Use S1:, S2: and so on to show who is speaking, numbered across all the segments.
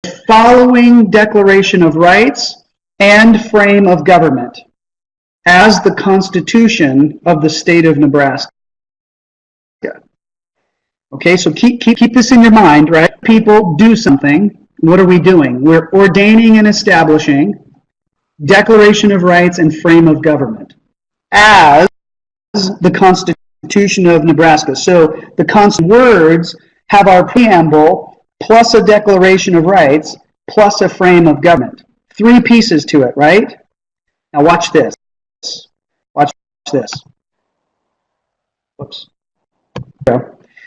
S1: following Declaration of Rights and frame of government as the Constitution of the state of Nebraska. Okay, so keep this in your mind, right? People do something. What are we doing? We're ordaining and establishing Declaration of Rights and frame of government as the Constitution of Nebraska. So the Constitution words have our preamble plus a Declaration of Rights plus a frame of government. 3 pieces to it, right? Now watch this. Watch this. Whoops.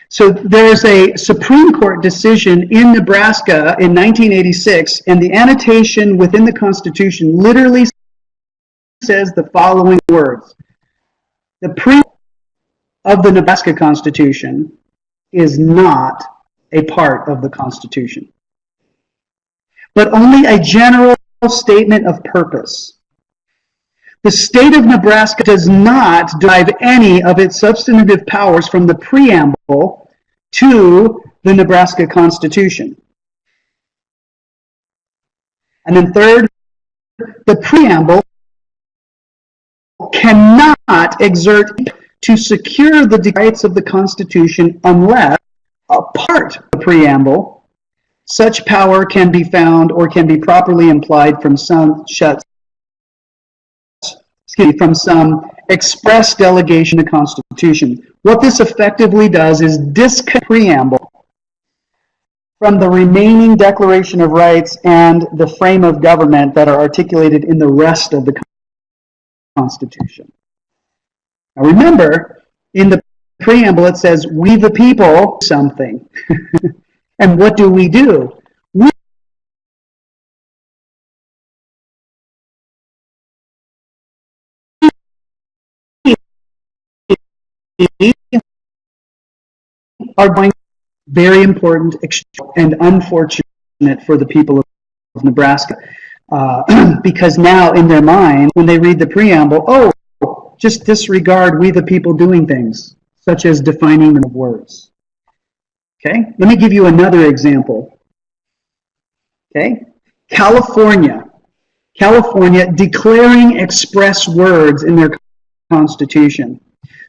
S1: So there's a Supreme Court decision in Nebraska in 1986, and the annotation within the Constitution literally says the following words. The preamble of the Nebraska Constitution is not a part of the Constitution, but only a general statement of purpose. The state of Nebraska does not derive any of its substantive powers from the preamble to the Nebraska Constitution. And then third, the preamble cannot exert to secure the rights of the Constitution unless, apart from the preamble, such power can be found or can be properly implied from some express delegation to Constitution. What this effectively does is disconnect the preamble from the remaining Declaration of Rights and the frame of government that are articulated in the rest of the Constitution. Now remember, in the preamble it says, we the people do something. And what do? We are going very important and unfortunate for the people of Nebraska. Because now in their mind, when they read the preamble, oh, just disregard we the people doing things, such as defining them of words. Okay, let me give you another example. Okay, California declaring express words in their Constitution.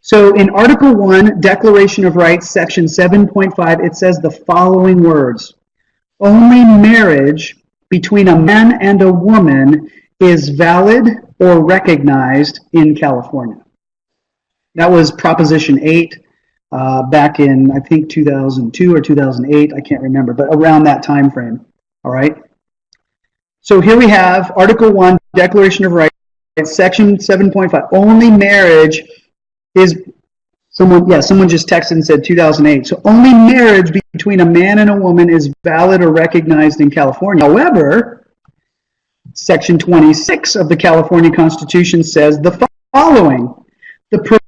S1: So in Article 1, Declaration of Rights, Section 7.5, it says the following words: only marriage between a man and a woman is valid or recognized in California. That was Proposition 8 back in, I think, 2002 or 2008. I can't remember, but around that time frame. All right. So here we have Article 1, Declaration of Rights, Section 7.5. Only marriage is, someone just texted and said 2008. So only marriage between a man and a woman is valid or recognized in California. However, Section 26 of the California Constitution says the following: the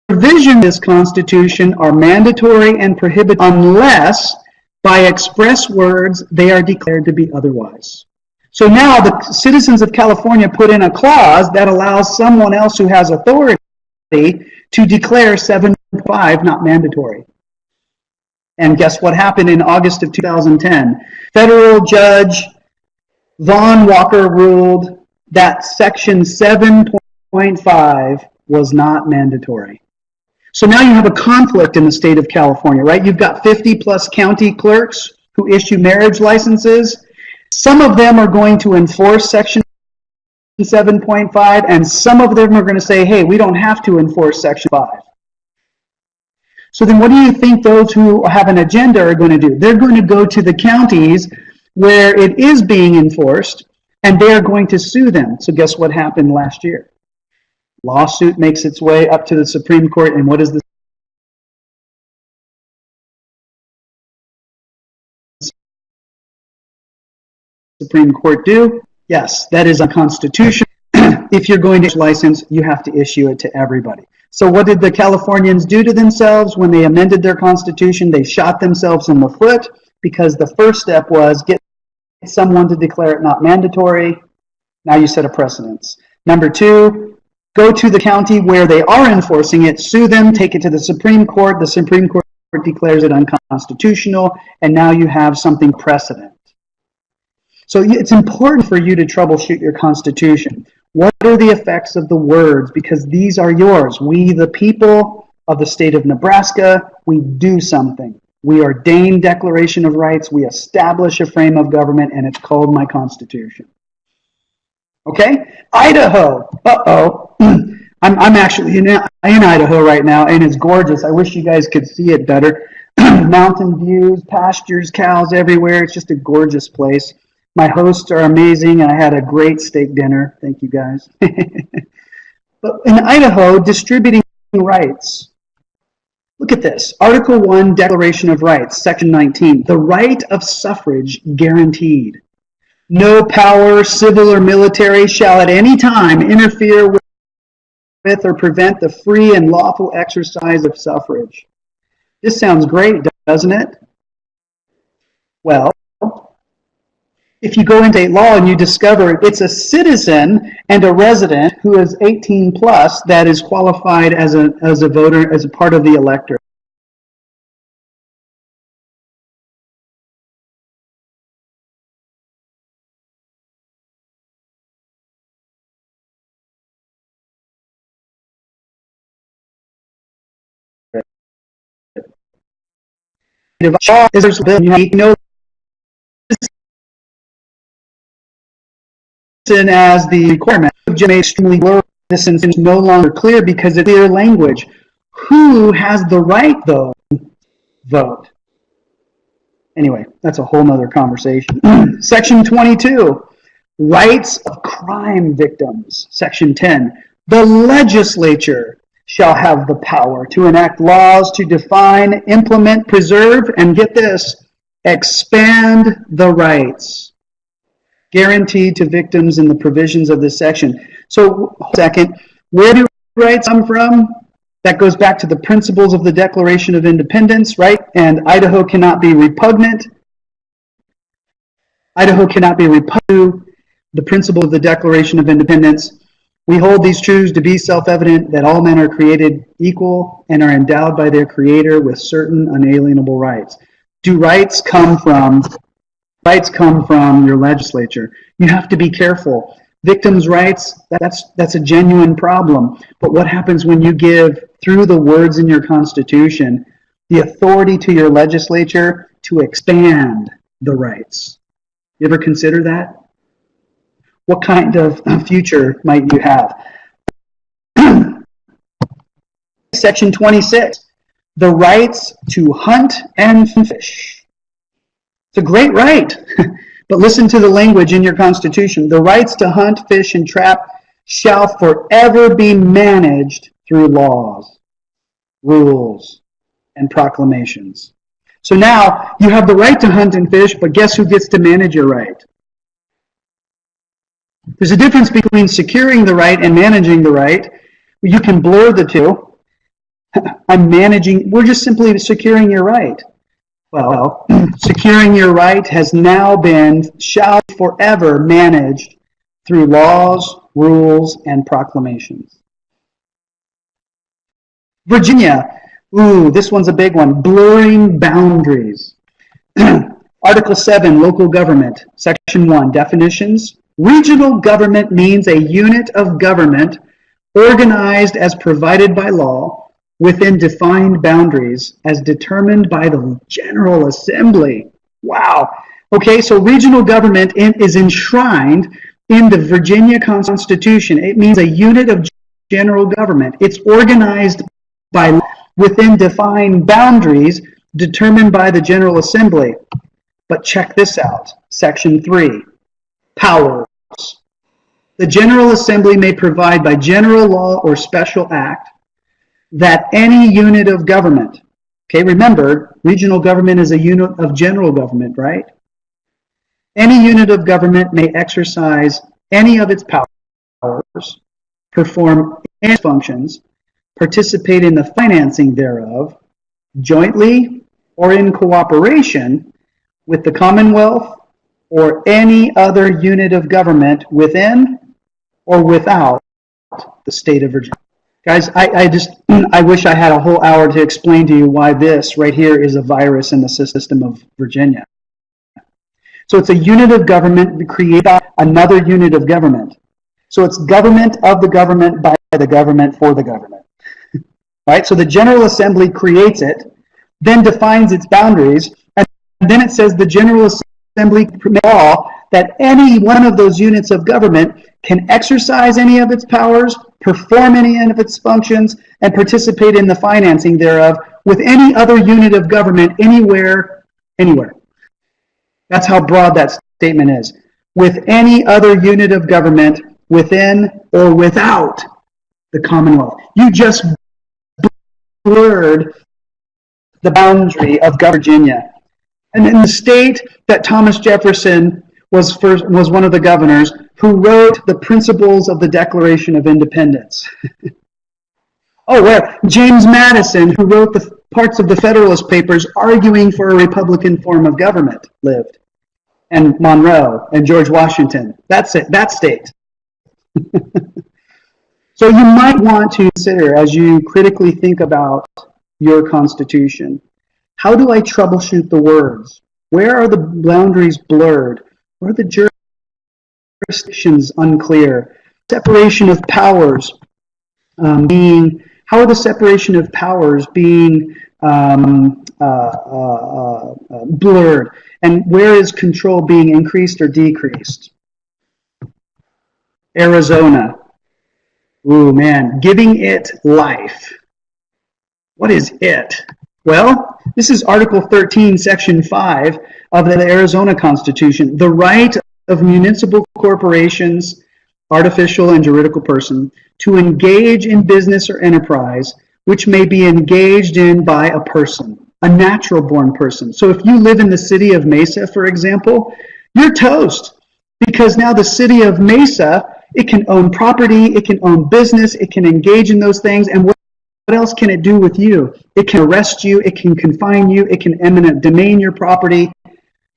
S1: provisions of this Constitution are mandatory and prohibited unless by express words they are declared to be otherwise. So now the citizens of California put in a clause that allows someone else who has authority to declare 7.5 not mandatory. And guess what happened in August of 2010? Federal Judge Vaughn Walker ruled that Section 7.5 was not mandatory. So now you have a conflict in the state of California, right? You've got 50 plus county clerks who issue marriage licenses. Some of them are going to enforce Section 7.5, and some of them are going to say, hey, we don't have to enforce Section 5. So then what do you think those who have an agenda are going to do? They're going to go to the counties where it is being enforced, and they're going to sue them. So guess what happened last year? Lawsuit makes its way up to the Supreme Court, and what does the Supreme Court do? Yes, that is unconstitutional. If you're going to issue a license, you have to issue it to everybody. So what did the Californians do to themselves when they amended their Constitution? They shot themselves in the foot, because the first step was get someone to declare it not mandatory. Now you set a precedence. Number 2, go to the county where they are enforcing it, sue them, take it to the Supreme Court. The Supreme Court declares it unconstitutional, and now you have something precedent. So it's important for you to troubleshoot your Constitution. What are the effects of the words? Because these are yours. We, the people of the state of Nebraska, we do something. We ordain Declaration of Rights. We establish a frame of government, and it's called my Constitution. Okay? Idaho. Uh-oh. I'm actually in Idaho right now, and it's gorgeous. I wish you guys could see it better. Mountain views, pastures, cows everywhere. It's just a gorgeous place. My hosts are amazing, and I had a great steak dinner. Thank you, guys. But in Idaho, distributing rights. Look at this. Article 1, Declaration of Rights, Section 19. The right of suffrage guaranteed. No power, civil or military, shall at any time interfere with or prevent the free and lawful exercise of suffrage. This sounds great, doesn't it? Well, if you go into state law and you discover it's a citizen and a resident who is 18 plus that is qualified as a voter, as a part of the electorate. As the requirement extremely blurred, this is no longer clear because it's clear language. Who has the right, though, vote? Anyway, that's a whole nother conversation. Section 22, rights of crime victims. Section 10, the legislature shall have the power to enact laws to define, implement, preserve, and get this, expand the rights guaranteed to victims in the provisions of this section. So, second, where do rights come from? That goes back to the principles of the Declaration of Independence, right? And Idaho cannot be repugnant. Idaho cannot be repugnant to the principle of the Declaration of Independence. We hold these truths to be self-evident that all men are created equal and are endowed by their Creator with certain unalienable rights. Do rights come from your legislature? You have to be careful. Victims' rights, that's a genuine problem. But what happens when you give, through the words in your Constitution, the authority to your legislature to expand the rights? You ever consider that? What kind of future might you have? Section 26, the rights to hunt and fish. It's a great right, but listen to the language in your Constitution. The rights to hunt, fish, and trap shall forever be managed through laws, rules, and proclamations. So now you have the right to hunt and fish, but guess who gets to manage your right? There's a difference between securing the right and managing the right. You can blur the two. We're just simply securing your right. Well, securing your right has now shall forever managed through laws, rules, and proclamations. Virginia, this one's a big one, blurring boundaries. Article 7, local government, Section 1, definitions. Regional government means a unit of government organized as provided by law within defined boundaries as determined by the General Assembly. Wow. Okay, so regional government is enshrined in the Virginia Constitution. It means a unit of general government. It's organized by law within defined boundaries determined by the General Assembly. But check this out. Section 3, powers. The General Assembly may provide by general law or special act that any unit of government, okay, remember, regional government is a unit of general government, right? Any unit of government may exercise any of its powers, perform any functions, participate in the financing thereof, jointly or in cooperation with the Commonwealth or any other unit of government within or without the state of Virginia. Guys, I wish I had a whole hour to explain to you why this right here is a virus in the system of Virginia. So it's a unit of government created by another unit of government. So it's government of the government by the government for the government. Right? So the General Assembly creates it, then defines its boundaries, and then it says the General Assembly law that any one of those units of government can exercise any of its powers, perform any of its functions, and participate in the financing thereof with any other unit of government anywhere. That's how broad that statement is. With any other unit of government within or without the Commonwealth. You just blurred the boundary of Virginia. And in the state that Thomas Jefferson was one of the governors who wrote the principles of the Declaration of Independence. Where James Madison, who wrote the parts of the Federalist Papers arguing for a Republican form of government, lived. And Monroe and George Washington. That's it, that state. So you might want to consider, as you critically think about your Constitution, how do I troubleshoot the words? Where are the boundaries blurred? Where are the jurisdictions unclear? Separation of powers how are the separation of powers being blurred? And where is control being increased or decreased? Arizona. Ooh, man, giving it life. What is it? Well, this is Article 13, Section 5 of the Arizona Constitution. The right of municipal corporations, artificial and juridical person, to engage in business or enterprise which may be engaged in by a person, a natural-born person. So if you live in the city of Mesa, for example, you're toast, because now the city of Mesa, it can own property, it can own business, it can engage in those things, and what else can it do with you? It can arrest you, it can confine you, it can eminent domain your property.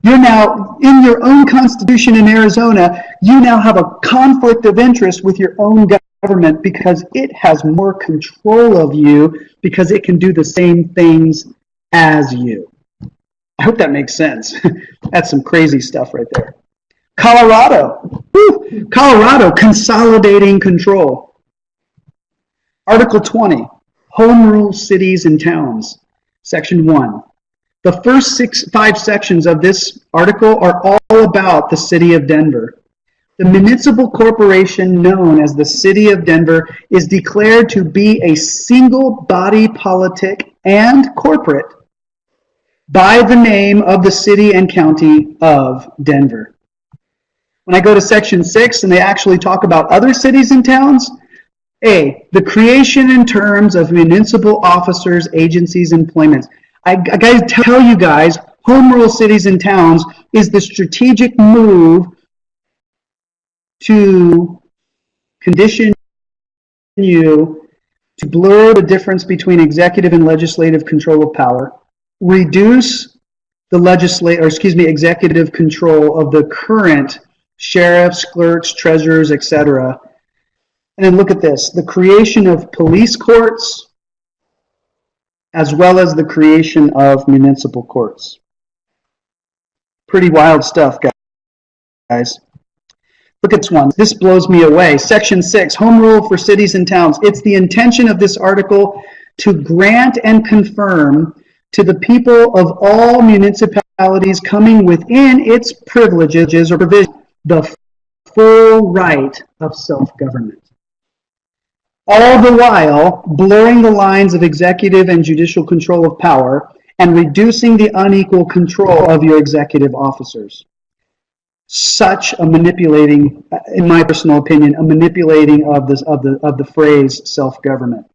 S1: You're now, in your own constitution in Arizona, you now have a conflict of interest with your own government because it has more control of you because it can do the same things as you. I hope that makes sense. That's some crazy stuff right there. Colorado. Woo! Colorado, consolidating control. Article 20, Home Rule Cities and Towns, Section 1. The first 5 sections of this article are all about the city of Denver. The municipal corporation known as the City of Denver is declared to be a single body politic and corporate by the name of the city and county of Denver. When I go to Section 6 and they actually talk about other cities and towns, A, the creation and terms of municipal officers, agencies, employments. I gotta tell you guys, home rule cities and towns is the strategic move to condition you to blur the difference between executive and legislative control of power, reduce the executive control of the current sheriffs, clerks, treasurers, etc. And then look at this, the creation of police courts as well as the creation of municipal courts. Pretty wild stuff, guys. Look at this one. This blows me away. Section 6, Home Rule for Cities and Towns. It's the intention of this article to grant and confirm to the people of all municipalities coming within its privileges or provisions the full right of self-government. All the while blurring the lines of executive and judicial control of power and reducing the unequal control of your executive officers. Such a manipulating, in my personal opinion, a manipulating of the phrase self-government.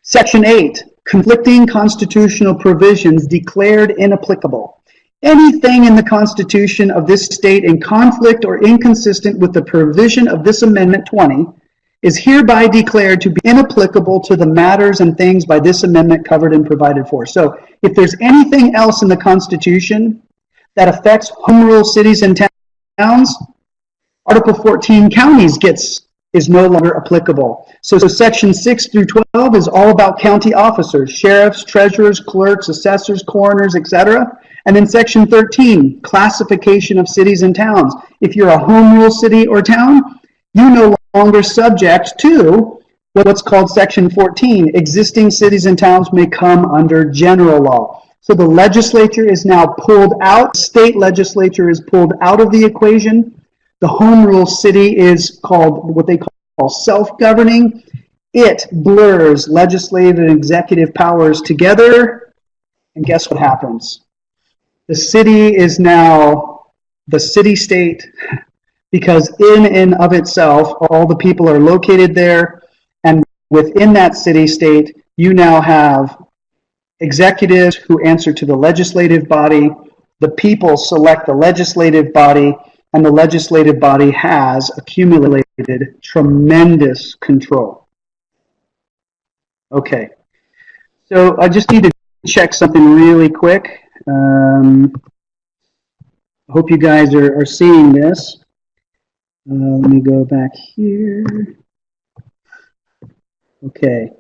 S1: Section 8, conflicting constitutional provisions declared inapplicable. Anything in the Constitution of this state in conflict or inconsistent with the provision of this Amendment 20 is hereby declared to be inapplicable to the matters and things by this amendment covered and provided for. So if there's anything else in the Constitution that affects home rule cities and towns, Article 14, counties is no longer applicable. So Section 6 through 12 is all about county officers, sheriffs, treasurers, clerks, assessors, coroners, etc. And then section 13, classification of cities and towns. If you're a home rule city or town, you no longer subject to what's called section 14. Existing cities and towns may come under general law. So the legislature is now pulled out. State legislature is pulled out of the equation. The home rule city is called what they call self-governing. It blurs legislative and executive powers together. And guess what happens? The city is now the city-state, because in and of itself, all the people are located there. And within that city-state, you now have executives who answer to the legislative body. The people select the legislative body, and the legislative body has accumulated tremendous control. Okay, so I just need to check something really quick. I hope you guys are seeing this. Let me go back here. Okay.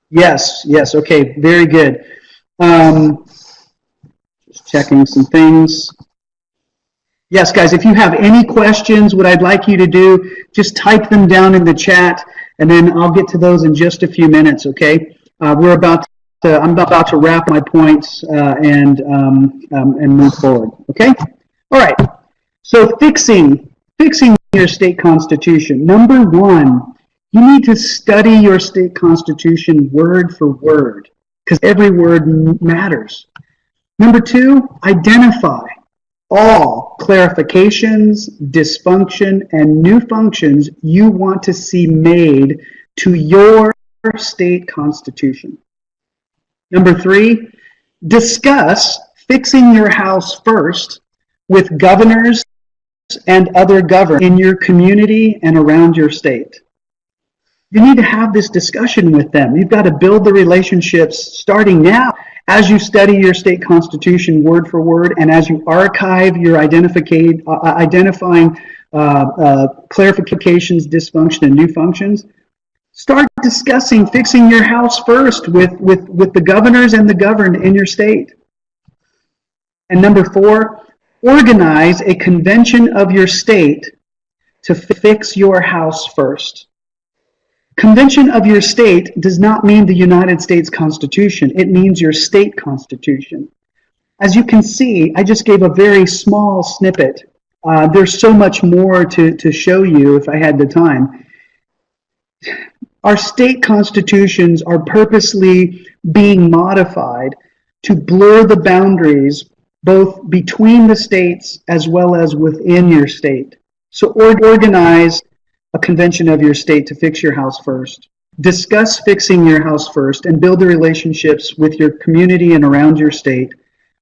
S1: Yes, okay, very good. Just checking some things. Yes, guys, if you have any questions, what I'd like you to do, just type them down in the chat, and then I'll get to those in just a few minutes, okay? I'm about to wrap my points and move forward, okay? All right, so fixing your state constitution. Number one, you need to study your state constitution word for word, because every word matters. Number two, identify all clarifications, dysfunction, and new functions you want to see made to your state constitution. Number three, discuss fixing your house first with governors and other governors in your community and around your state. You need to have this discussion with them. You've got to build the relationships starting now as you study your state constitution word for word, and as you archive your identifying clarifications, dysfunction, and new functions. Start discussing fixing your house first with the governors and the governed in your state. And number four, organize a convention of your state to fix your house first. Convention of your state does not mean the United States Constitution. It means your state constitution. As you can see, I just gave a very small snippet. There's so much more to show you if I had the time. Our state constitutions are purposely being modified to blur the boundaries both between the states as well as within your state. So organize a convention of your state to fix your house first. Discuss fixing your house first and build the relationships with your community and around your state.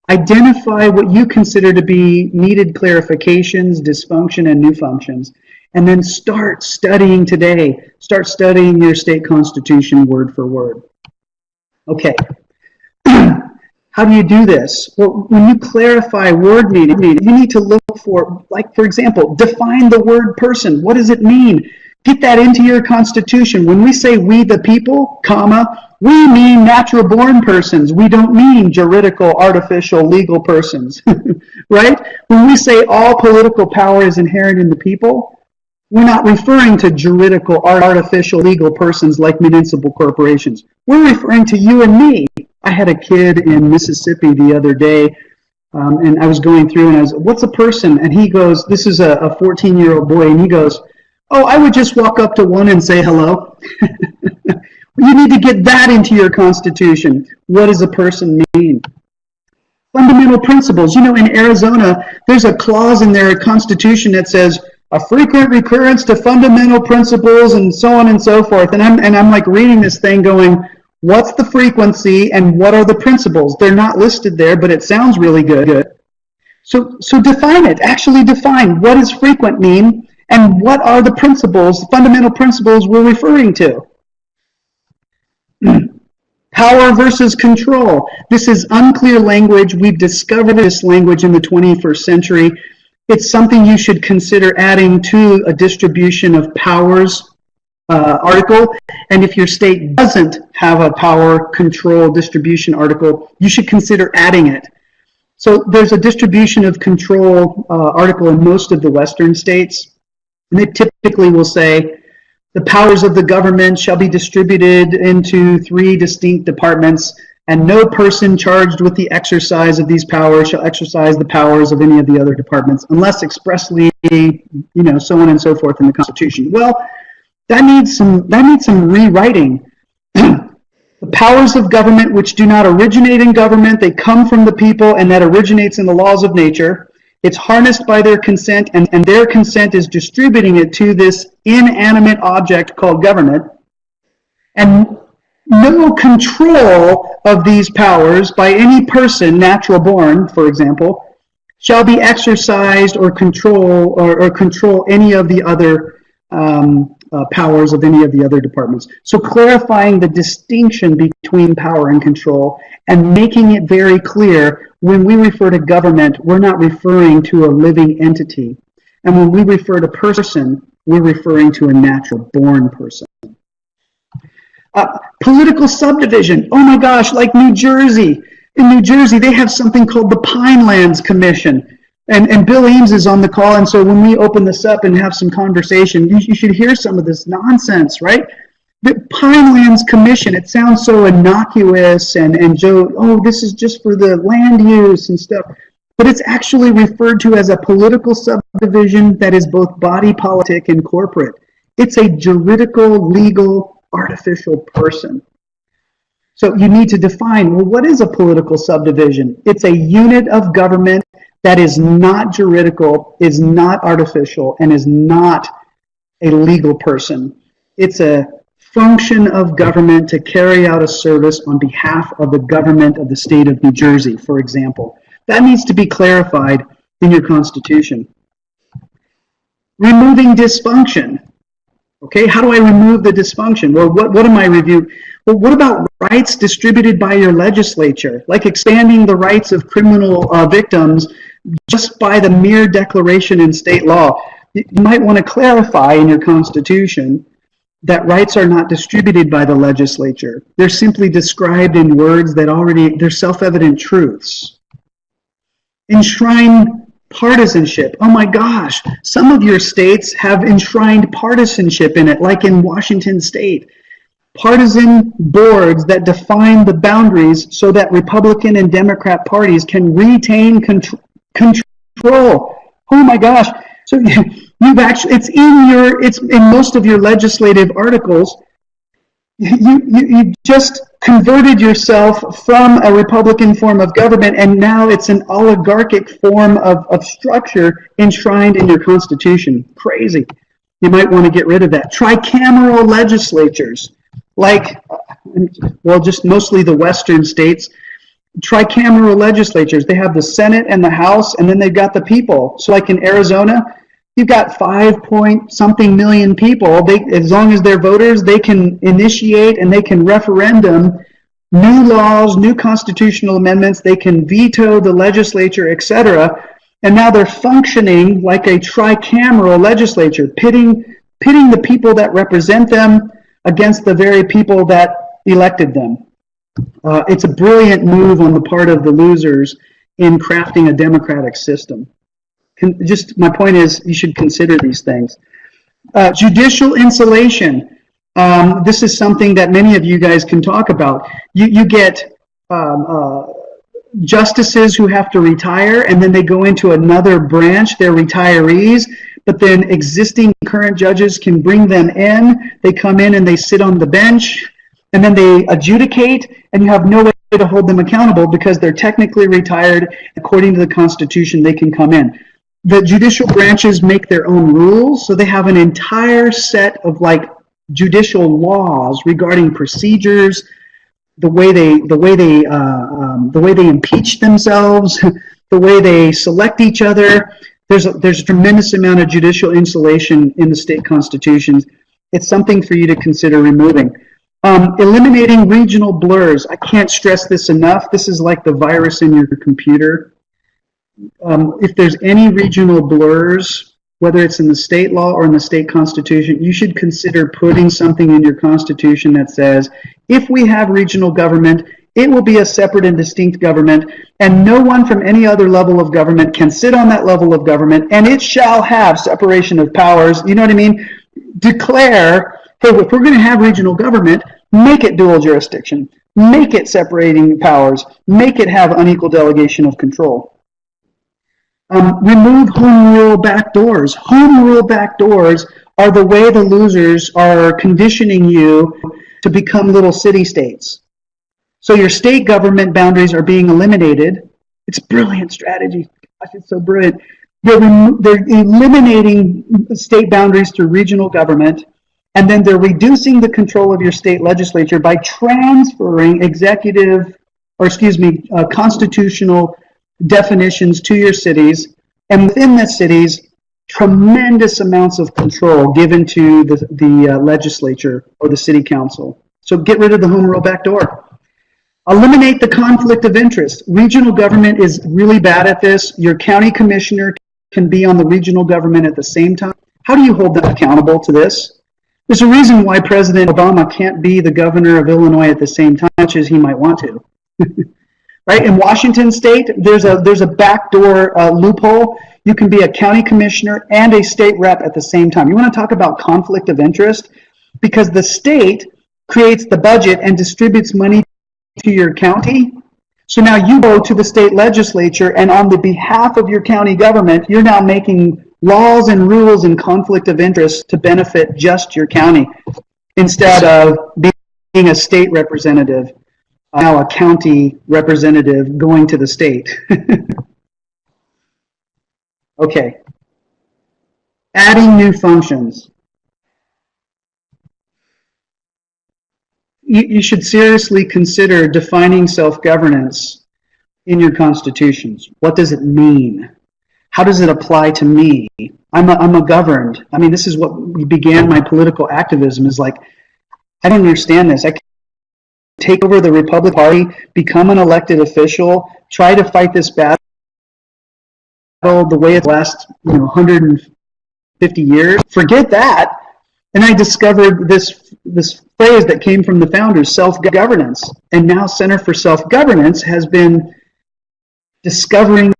S1: Identify what you consider to be needed clarifications, dysfunction, and new functions. And then start studying today. Start studying your state constitution word for word. Okay. How do you do this? Well, when you clarify word meaning, you need to look for, like, for example, define the word person. What does it mean? Get that into your constitution. When we say we the people, comma, we mean natural-born persons. We don't mean juridical, artificial, legal persons, right? When we say all political power is inherent in the people, we're not referring to juridical, artificial, legal persons like municipal corporations. We're referring to you and me. I had a kid in Mississippi the other day, and I was going through, and I was, what's a person? And he goes, this is a 14-year-old boy, and he goes, oh, I would just walk up to one and say hello. You need to get that into your constitution. What does a person mean? Fundamental principles. You know, in Arizona, there's a clause in their constitution that says, a frequent recurrence to fundamental principles, and so on and so forth. And I'm like reading this thing going, what's the frequency and what are the principles? They're not listed there, but it sounds really good. So define it. Actually define what does frequent mean and what are the principles, fundamental principles we're referring to. Power versus control. This is unclear language. We've discovered this language in the 21st century. It's something you should consider adding to a distribution of powers article, and if your state doesn't have a power control distribution article, you should consider adding it. So there's a distribution of control article in most of the Western states, and it typically will say, the powers of the government shall be distributed into 3 distinct departments, and no person charged with the exercise of these powers shall exercise the powers of any of the other departments, unless expressly, so on and so forth in the Constitution. Well, that needs some rewriting. The powers of government which do not originate in government, they come from the people, and that originates in the laws of nature. It's harnessed by their consent, and their consent is distributing it to this inanimate object called government. And no control of these powers by any person, natural born, for example, shall be exercised or control any of the other powers of any of the other departments. So clarifying the distinction between power and control and making it very clear, when we refer to government, we're not referring to a living entity. And when we refer to person, we're referring to a natural born person. Political subdivision. Oh my gosh, like New Jersey. In New Jersey, they have something called the Pinelands Commission. And Bill Eames is on the call, and so when we open this up and have some conversation, you should hear some of this nonsense, right? The Pinelands Commission, it sounds so innocuous and Joe, oh, this is just for the land use and stuff. But it's actually referred to as a political subdivision that is both body politic and corporate. It's a juridical, legal, artificial person. So you need to define, well, what is a political subdivision? It's a unit of government that is not juridical, is not artificial, and is not a legal person. It's a function of government to carry out a service on behalf of the government of the state of New Jersey, for example. That needs to be clarified in your Constitution. Removing dysfunction. Okay, how do I remove the dysfunction? Well, what am I reviewing? Well, what about rights distributed by your legislature, like expanding the rights of criminal victims just by the mere declaration in state law? You might want to clarify in your Constitution that rights are not distributed by the legislature. They're simply described in words that they're self-evident truths. Enshrine partisanship. Oh my gosh, some of your states have enshrined partisanship in it, like in Washington State. Partisan boards that define the boundaries so that Republican and Democrat parties can retain control. Oh my gosh. So you've actually, it's in most of your legislative articles. You just converted yourself from a Republican form of government, and now it's an oligarchic form of structure enshrined in your Constitution. Crazy. You might want to get rid of that. Tricameral legislatures, like, well, just mostly the Western states. Tricameral legislatures, they have the Senate and the House, and then they've got the people. So like in Arizona, you've got 5-point-something million people. As long as they're voters, they can initiate and they can referendum new laws, new constitutional amendments. They can veto the legislature, etc. And now they're functioning like a tricameral legislature, pitting the people that represent them against the very people that elected them. It's a brilliant move on the part of the losers in crafting a democratic system. Just my point is, you should consider these things. Judicial insulation. This is something that many of you guys can talk about. You get justices who have to retire, and then they go into another branch. They're retirees, but then existing current judges can bring them in. They come in and they sit on the bench, and then they adjudicate, and you have no way to hold them accountable because they're technically retired. According to the Constitution, they can come in. The judicial branches make their own rules, so they have an entire set of like judicial laws regarding procedures, the way they impeach themselves, the way they select each other. There's a tremendous amount of judicial insulation in the state constitutions. It's something for you to consider removing. Eliminating regional blurs. I can't stress this enough. This is like the virus in your computer. If there's any regional blurs, whether it's in the state law or in the state constitution, you should consider putting something in your constitution that says, if we have regional government, it will be a separate and distinct government, and no one from any other level of government can sit on that level of government, and it shall have separation of powers. You know what I mean? Declare, hey, if we're going to have regional government, make it dual jurisdiction, make it separating powers, make it have unequal delegation of control. Remove home rule backdoors. Home rule backdoors are the way the losers are conditioning you to become little city-states. So your state government boundaries are being eliminated. It's a brilliant strategy. Gosh, it's so brilliant. They're eliminating state boundaries through regional government, and then they're reducing the control of your state legislature by transferring constitutional definitions to your cities, and within the cities, tremendous amounts of control given to the legislature or the city council. So get rid of the home rule backdoor. Eliminate the conflict of interest. Regional government is really bad at this. Your county commissioner can be on the regional government at the same time. How do you hold them accountable to this? There's a reason why President Obama can't be the governor of Illinois at the same time, much as he might want to. Right? In Washington state, there's a backdoor loophole. You can be a county commissioner and a state rep at the same time. You want to talk about conflict of interest? Because the state creates the budget and distributes money to your county. So now you go to the state legislature, and on the behalf of your county government, you're now making laws and rules in conflict of interest to benefit just your county, instead of being a state representative, now a county representative going to the state. Okay. Adding new functions. You should seriously consider defining self-governance in your constitutions. What does it mean? How does it apply to me? I'm a governed. I mean, this is what began my political activism, is like, I don't understand this. I can take over the Republican Party, become an elected official, try to fight this battle the way it lasts 150 years. Forget that. And I discovered this phrase that came from the founders, self-governance. And now Center for Self-Governance has been discovering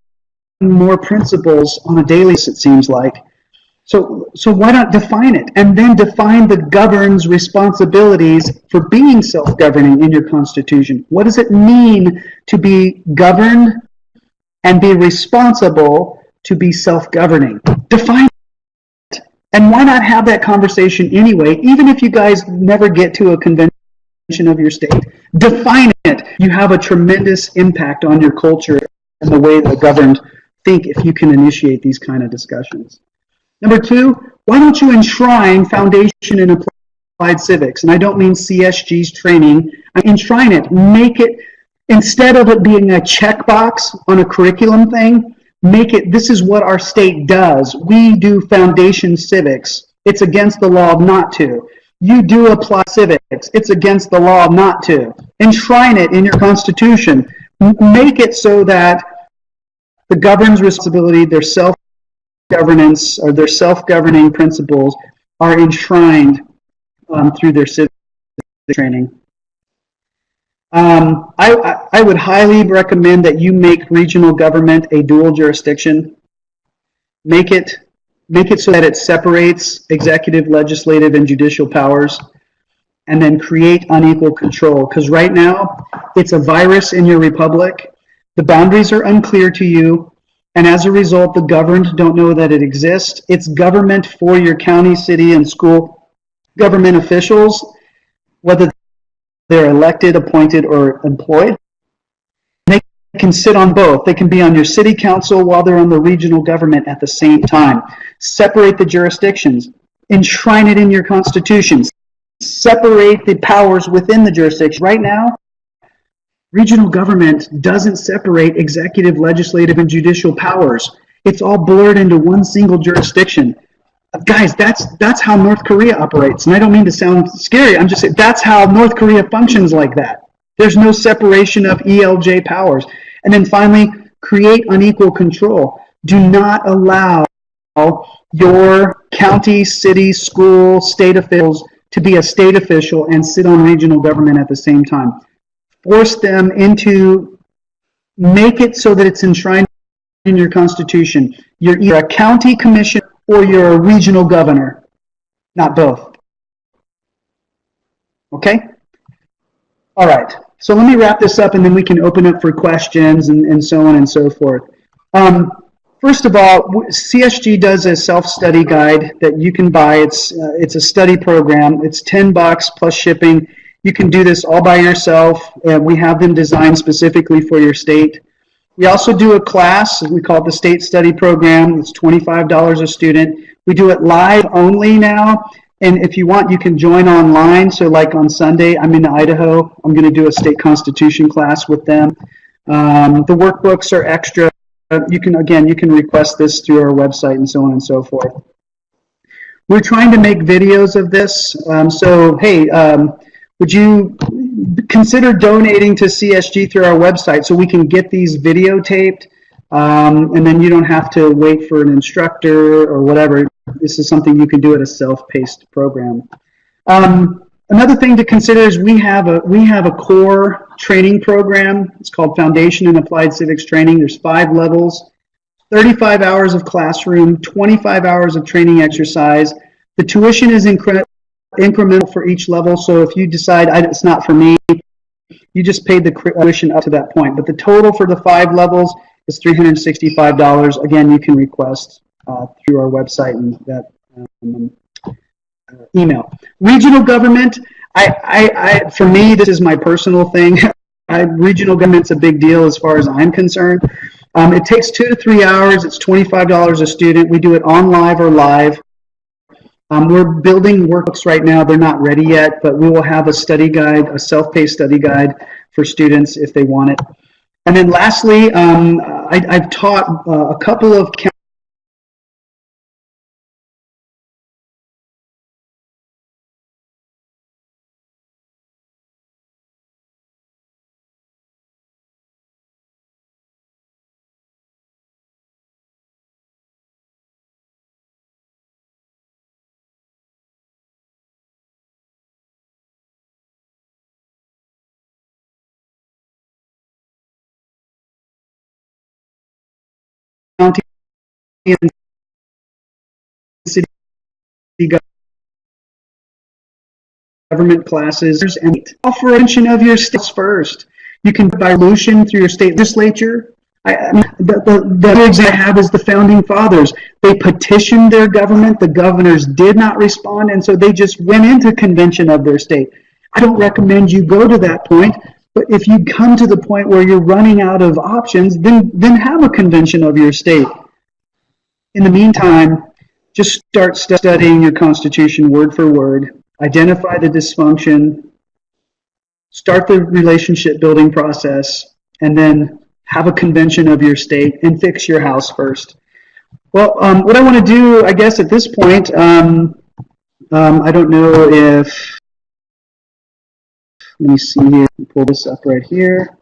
S1: more principles on a daily basis, it seems like. So why not define it? And then define the governed's responsibilities for being self-governing in your Constitution. What does it mean to be governed and be responsible to be self-governing? Define it. And why not have that conversation anyway, even if you guys never get to a convention of your state? Define it. You have a tremendous impact on your culture and the way the governed think if you can initiate these kind of discussions. Number two, why don't you enshrine foundation and applied civics? And I don't mean CSG's training. I enshrine it. Make it, instead of it being a checkbox on a curriculum thing, make it, this is what our state does. We do foundation civics. It's against the law not to. You do apply civics. It's against the law not to. Enshrine it in your Constitution. Make it so that the government's responsibility, their self-governance, or their self-governing principles are enshrined through their civic training. I would highly recommend that you make regional government a dual jurisdiction. Make it so that it separates executive, legislative, and judicial powers, and then create unequal control. Because right now, it's a virus in your republic. The boundaries are unclear to you, and as a result, the governed don't know that it exists. It's government for your county, city, and school government officials, whether they're elected, appointed, or employed. They can sit on both. They can be on your city council while they're on the regional government at the same time. Separate the jurisdictions. Enshrine it in your constitutions. Separate the powers within the jurisdiction. Right now, regional government doesn't separate executive, legislative, and judicial powers. It's all blurred into one single jurisdiction. Guys, that's how North Korea operates. And I don't mean to sound scary. I'm just saying that's how North Korea functions like that. There's no separation of ELJ powers. And then finally, create unequal control. Do not allow your county, city, school, state officials to be a state official and sit on regional government at the same time. Force them into, make it so that it's enshrined in your constitution. You're either a county commissioner or you're a regional governor, not both. Okay? All right. So let me wrap this up and then we can open up for questions and so on and so forth. First of all, CSG does a self-study guide that you can buy. It's a study program. It's $10 plus shipping. You can do this all by yourself. We have them designed specifically for your state. We also do a class. We call it the State Study Program. It's $25 a student. We do it live only now. And if you want, you can join online. So like on Sunday, I'm in Idaho. I'm going to do a state constitution class with them. The workbooks are extra. You can request this through our website and so on and so forth. We're trying to make videos of this. So, hey, would you consider donating to CSG through our website so we can get these videotaped, and then you don't have to wait for an instructor or whatever. This is something you can do at a self-paced program. Another thing to consider is we have a core training program. It's called Foundation and Applied Civics Training. There's 5 levels, 35 hours of classroom, 25 hours of training exercise. The tuition is incremental for each level. So if you decide it's not for me, you just paid the tuition up to that point. But the total for the 5 levels is $365. Again, you can request through our website and that email. Regional government, for me, this is my personal thing. Regional government's a big deal as far as I'm concerned. It takes 2 to 3 hours. It's $25 a student. We do it on live or live. We're building workbooks right now. They're not ready yet, but we will have a study guide, a self-paced study guide for students if they want it. And then lastly, I've taught a couple of county and city government classes and offer attention of your states first. You can by resolution through your state legislature. The other example I have is the founding fathers. They petitioned their government. The governors did not respond, and so they just went into convention of their state. I don't recommend you go to that point, but if you come to the point where you're running out of options, then have a convention of your state. In the meantime, just start studying your Constitution word for word, identify the dysfunction, start the relationship building process, and then have a convention of your state and fix your house first. Well, what I want to do, I guess at this point, I don't know if, let me see here, pull this up right here.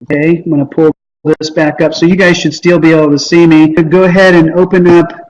S1: Okay, I'm going to pull this back up so you guys should still be able to see me. Go ahead and open up